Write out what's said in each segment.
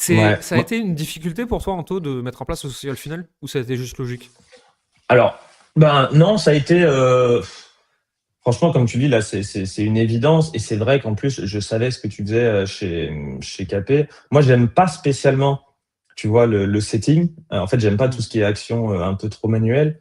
Ouais. Ça a été une difficulté pour toi, Anto, de mettre en place le social funnel ou ça a été juste logique? Alors, ben non, ça a été. Franchement, comme tu dis, là, c'est une évidence. Et c'est vrai qu'en plus, je savais ce que tu faisais chez KP. Moi, j'aime pas spécialement, tu vois, le setting. En fait, j'aime pas Hmm. tout ce qui est action un peu trop manuel.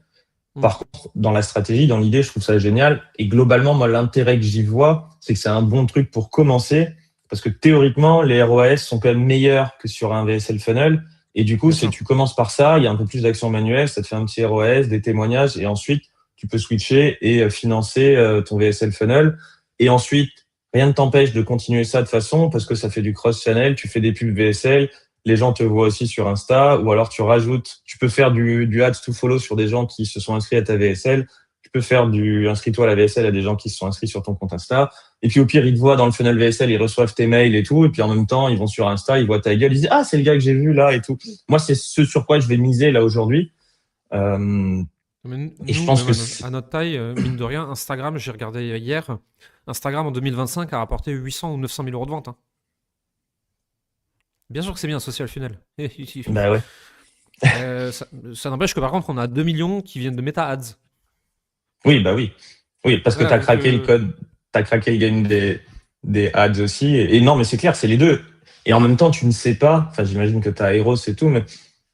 Hmm. Par contre, dans la stratégie, dans l'idée, je trouve ça génial. Et globalement, moi, l'intérêt que j'y vois, c'est que c'est un bon truc pour commencer. Parce que théoriquement, les ROAS sont quand même meilleurs que sur un VSL funnel. Et du coup, Bien si sûr. tu commences par ça, il y a un peu plus d'action manuelle, ça te fait un petit ROAS, des témoignages, et ensuite, tu peux switcher et financer ton VSL funnel. Et ensuite, rien ne t'empêche de continuer ça de façon, parce que ça fait du cross-channel, tu fais des pubs VSL, les gens te voient aussi sur Insta, ou alors tu rajoutes, tu peux faire du ads to follow sur des gens qui se sont inscrits à ta VSL, tu peux faire du inscris-toi à la VSL à des gens qui se sont inscrits sur ton compte Insta, et puis au pire, ils te voient dans le funnel VSL, ils reçoivent tes mails et tout, et puis en même temps, ils vont sur Insta, ils voient ta gueule, ils disent, ah, c'est le gars que j'ai vu là et tout. Moi, c'est ce sur quoi je vais miser là aujourd'hui. Euh, Mais et je nous, pense même que à notre taille, mine de rien, Instagram, j'ai regardé hier, Instagram en 2025 a rapporté 800 ou 900 000 euros de vente, hein. Bien sûr que c'est bien, social funnel. bah ouais. Ça n'empêche que par contre, on a 2 millions qui viennent de Meta Ads. Oui, bah oui. Oui, parce que tu Voilà, as donc, craqué le code, tu as craqué le game des ads aussi. Et non, mais c'est clair, c'est les deux. Et en même temps, tu ne sais pas, enfin, j'imagine que tu as Eros et tout, mais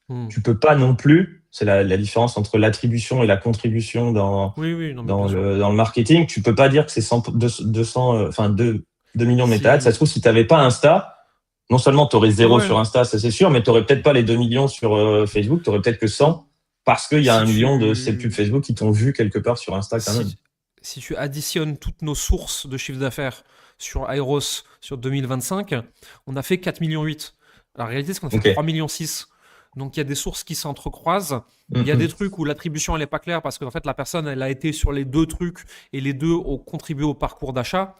hmm. tu peux pas non plus, c'est la différence entre l'attribution et la contribution Oui, oui, non, mais bien sûr. dans le marketing. Tu peux pas dire que c'est 100, 200, enfin, 2 millions de méta ads. Ça se Si. trouve, si tu n'avais pas Insta, non seulement tu aurais zéro Ouais, sur Insta, ça c'est sûr, mais tu n'aurais peut-être pas les 2 millions sur Facebook, tu aurais peut-être que 100 parce qu'il y a si 1 million de ces pubs tu. Facebook qui t'ont vu quelque part sur Insta quand même. Si, si tu additionnes toutes nos sources de chiffre d'affaires sur Airos sur 2025, on a fait 4,8 millions. La réalité, c'est qu'on a fait Ok. 3,6 millions. Donc il y a des sources qui s'entrecroisent. Il y a des Mhm. trucs où l'attribution elle n'est pas claire parce que en fait la personne elle a été sur les deux trucs et les deux ont contribué au parcours d'achat.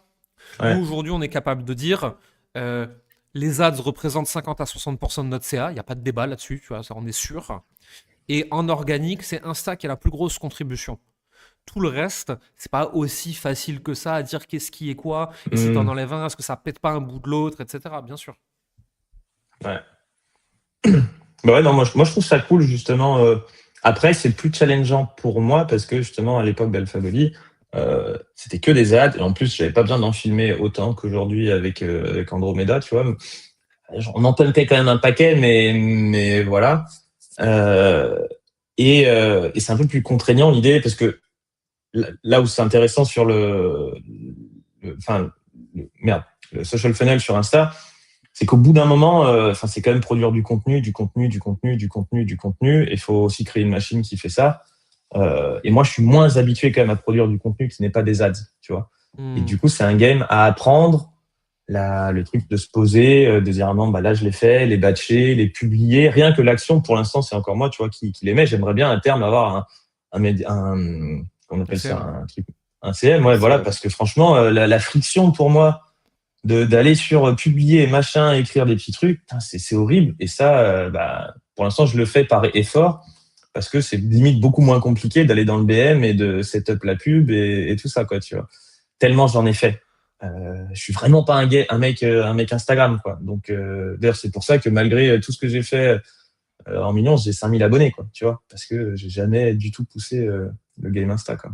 Nous Ouais. aujourd'hui on est capable de dire euh, les ads représentent 50 à 60% de notre CA. Il n'y a pas de débat là-dessus, tu vois, ça on est sûr. Et en organique c'est Insta qui a la plus grosse contribution. Tout le reste, c'est pas aussi facile que ça à dire qu'est-ce qui est quoi, et si t'en Mhm. enlèves un, est-ce que ça pète pas un bout de l'autre, etc. Bien sûr. Ouais. Bah ouais, non, moi je trouve ça cool justement. Après, c'est plus challengeant pour moi parce que justement à l'époque d'AlphaGoli, c'était que des ads et en plus j'avais pas besoin d'en filmer autant qu'aujourd'hui avec Andromeda, tu vois. On en pumpait quand même un paquet, mais voilà. Euh, et c'est un peu plus contraignant l'idée parce que là où c'est intéressant sur enfin, merde, le social funnel sur Insta, c'est qu'au bout d'un moment, enfin, c'est quand même produire du contenu, du contenu, du contenu, du contenu, du contenu. Il faut aussi créer une machine qui fait ça. Et moi, je suis moins habitué quand même à produire du contenu qui n'est pas des ads, tu vois. Et Hmm. du coup, c'est un game à apprendre. Le truc de se poser, de dire ah non, bah là je l'ai fait, les batcher, les publier. Rien que l'action, pour l'instant, c'est encore moi, tu vois, qui les met. J'aimerais bien à terme avoir comment on appelle ça, SM. un CM, ouais, voilà, CM. parce que franchement, la friction pour moi d'aller sur publier et machin, écrire des petits trucs, putain, c'est horrible. Et ça, bah, pour l'instant, je le fais par effort parce que c'est limite beaucoup moins compliqué d'aller dans le BM et de setup la pub et tout ça, quoi, tu vois. Tellement j'en ai fait. Je suis vraiment pas un mec Instagram, quoi. Donc, d'ailleurs, c'est pour ça que malgré tout ce que j'ai fait en millions, j'ai 5 000 abonnés, quoi, tu vois, parce que j'ai jamais du tout poussé le game Insta, quoi.